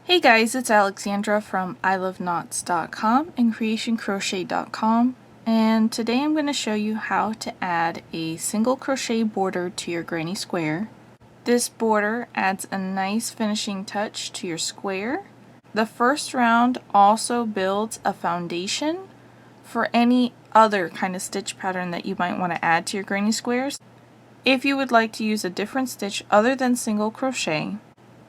Hey guys, it's Alexandra from EyeLoveKnots.com and CreationCrochet.com, and today I'm going to show you how to add a single crochet border to your granny square. This border adds a nice finishing touch to your square. The first round also builds a foundation for any other kind of stitch pattern that you might want to add to your granny squares. If you would like to use a different stitch other than single crochet,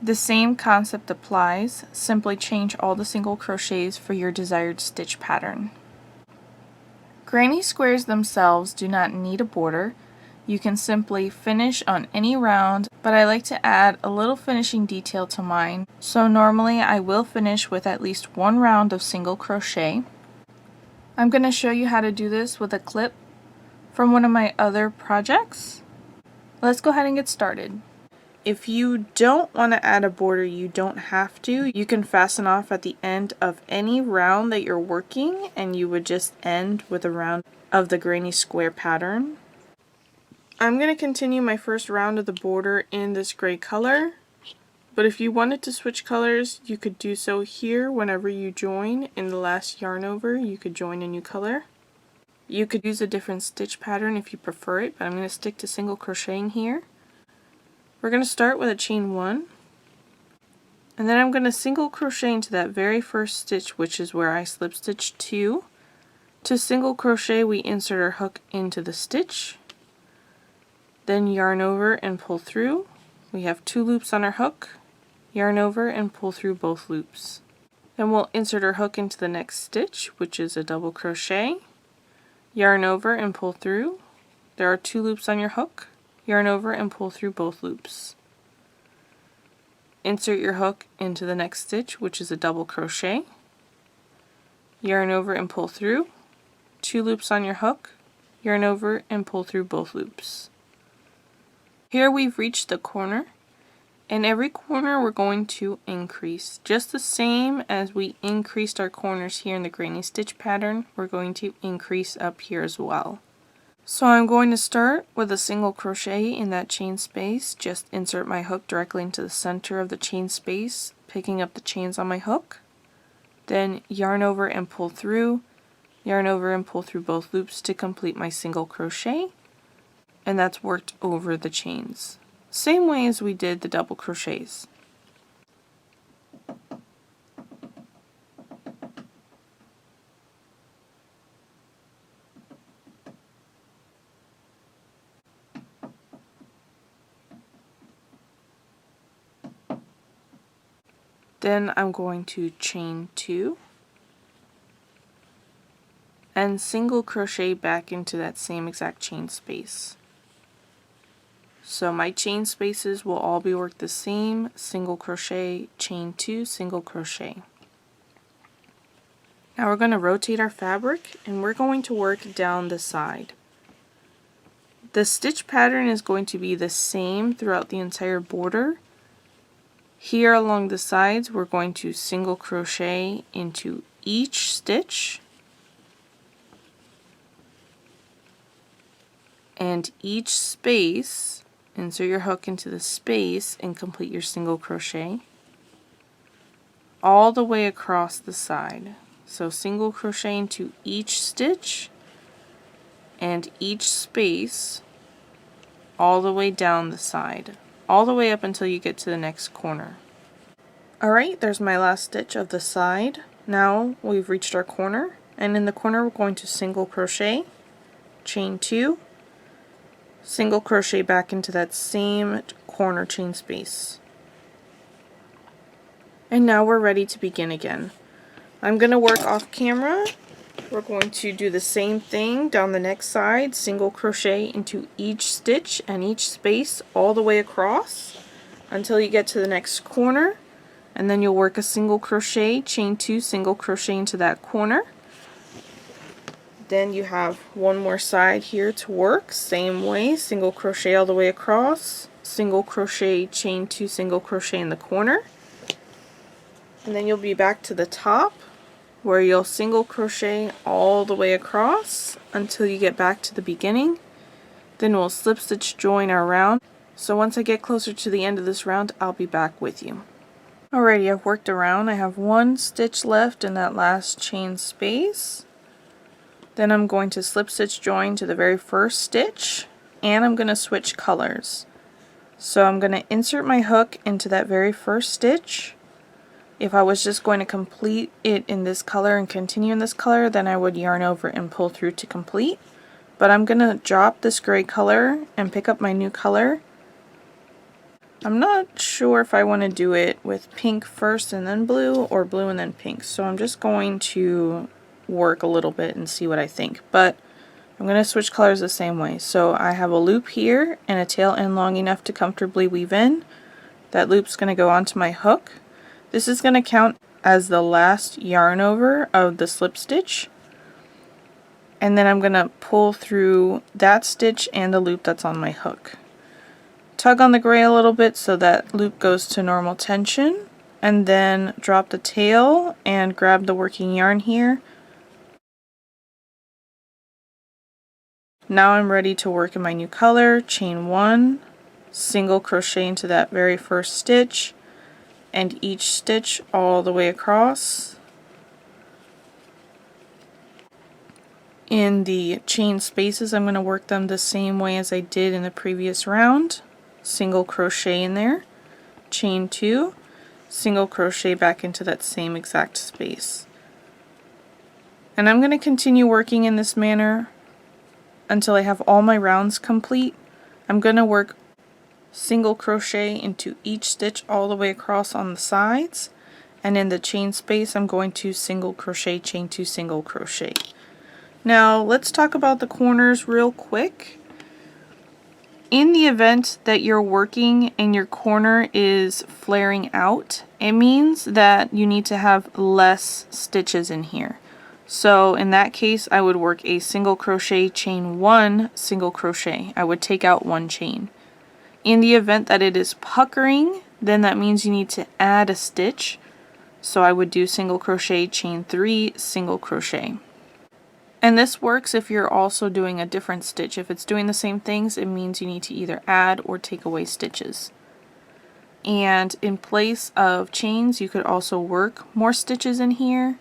the same concept applies, simply change all the single crochets for your desired stitch pattern. Granny squares themselves do not need a border. You can simply finish on any round, but I like to add a little finishing detail to mine, so normally I will finish with at least one round of single crochet. I'm going to show you how to do this with a clip from one of my other projects. Let's go ahead and get started. If you don't want to add a border, you don't have to. You can fasten off at the end of any round that you're working, and you would just end with a round of the granny square pattern. I'm going to continue my first round of the border in this gray color, but if you wanted to switch colors, you could do so here whenever you join. In the last yarn over, you could join a new color. You could use a different stitch pattern if you prefer it, but I'm going to stick to single crocheting here. We're going to start with a chain 1, and then I'm going to single crochet into that very first stitch, which is where I slip stitch 2. To single crochet, we insert our hook into the stitch, then yarn over and pull through. We have 2 loops on our hook, yarn over and pull through both loops. Then we'll insert our hook into the next stitch, which is a double crochet, yarn over and pull through. There are 2 loops on your hook, yarn over and pull through both loops. Insert your hook into the next stitch, which is a double crochet, yarn over and pull through, 2 loops on your hook, yarn over and pull through both loops. Here we've reached the corner, and every corner we're going to increase. Just the same as we increased our corners here in the granny stitch pattern, we're going to increase up here as well. So I'm going to start with a single crochet in that chain space. Just insert my hook directly into the center of the chain space, picking up the chains on my hook. Then yarn over and pull through, yarn over and pull through both loops to complete my single crochet. And that's worked over the chains. Same way as we did the double crochets. Then I'm going to chain 2 and single crochet back into that same exact chain space. So my chain spaces will all be worked the same: single crochet, chain 2, single crochet. Now we're going to rotate our fabric and we're going to work down the side. The stitch pattern is going to be the same throughout the entire border. Here along the sides, we're going to single crochet into each stitch and each space. Insert your hook into the space and complete your single crochet all the way across the side. So single crochet into each stitch and each space all the way down the side, all the way up until you get to the next corner. Alright, there's my last stitch of the side. Now we've reached our corner, and in the corner we're going to single crochet, chain 2, single crochet back into that same corner chain space. And now we're ready to begin again. I'm going to work off camera. We're going to do the same thing down the next side, single crochet into each stitch and each space all the way across until you get to the next corner, and then you'll work a single crochet, chain 2, single crochet into that corner. Then you have one more side here to work, same way, single crochet all the way across, single crochet, chain 2, single crochet in the corner, and then you'll be back to the top where you'll single crochet all the way across until you get back to the beginning. Then we'll slip stitch join our round. So once I get closer to the end of this round, I'll be back with you. Alrighty, I've worked around. I have one stitch left in that last chain space. Then I'm going to slip stitch join to the very first stitch, and I'm going to switch colors. So I'm going to insert my hook into that very first stitch. If I was just going to complete it in this color and continue in this color, then I would yarn over and pull through to complete. But I'm going to drop this gray color and pick up my new color. I'm not sure if I want to do it with pink first and then blue, or blue and then pink. So I'm just going to work a little bit and see what I think. But I'm going to switch colors the same way. So I have a loop here and a tail end long enough to comfortably weave in. That loop's going to go onto my hook. This is going to count as the last yarn over of the slip stitch. And then I'm going to pull through that stitch and the loop that's on my hook. Tug on the gray a little bit so that loop goes to normal tension, and then drop the tail and grab the working yarn here. Now I'm ready to work in my new color. Chain 1, single crochet into that very first stitch, and each stitch all the way across. In the chain spaces, I'm going to work them the same way as I did in the previous round. Single crochet in there, chain 2, single crochet back into that same exact space. And I'm going to continue working in this manner until I have all my rounds complete. I'm going to work single crochet into each stitch all the way across on the sides, and in the chain space I'm going to single crochet, chain 2, single crochet. Now let's talk about the corners real quick. In the event that you're working and your corner is flaring out, it means that you need to have less stitches in here. So in that case, I would work a single crochet, chain 1, single crochet. I would take out 1 chain. In the event that it is puckering, then that means you need to add a stitch. So I would do single crochet, chain 3, single crochet. And this works if you're also doing a different stitch. If it's doing the same things, it means you need to either add or take away stitches. And in place of chains, you could also work more stitches in here.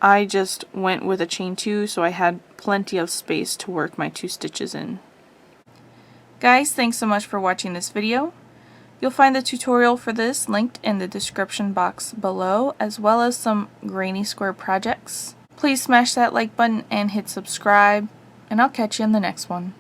I just went with a chain 2, so I had plenty of space to work my 2 stitches in. Guys, thanks so much for watching this video. You'll find the tutorial for this linked in the description box below, as well as some granny square projects. Please smash that like button and hit subscribe, and I'll catch you in the next one.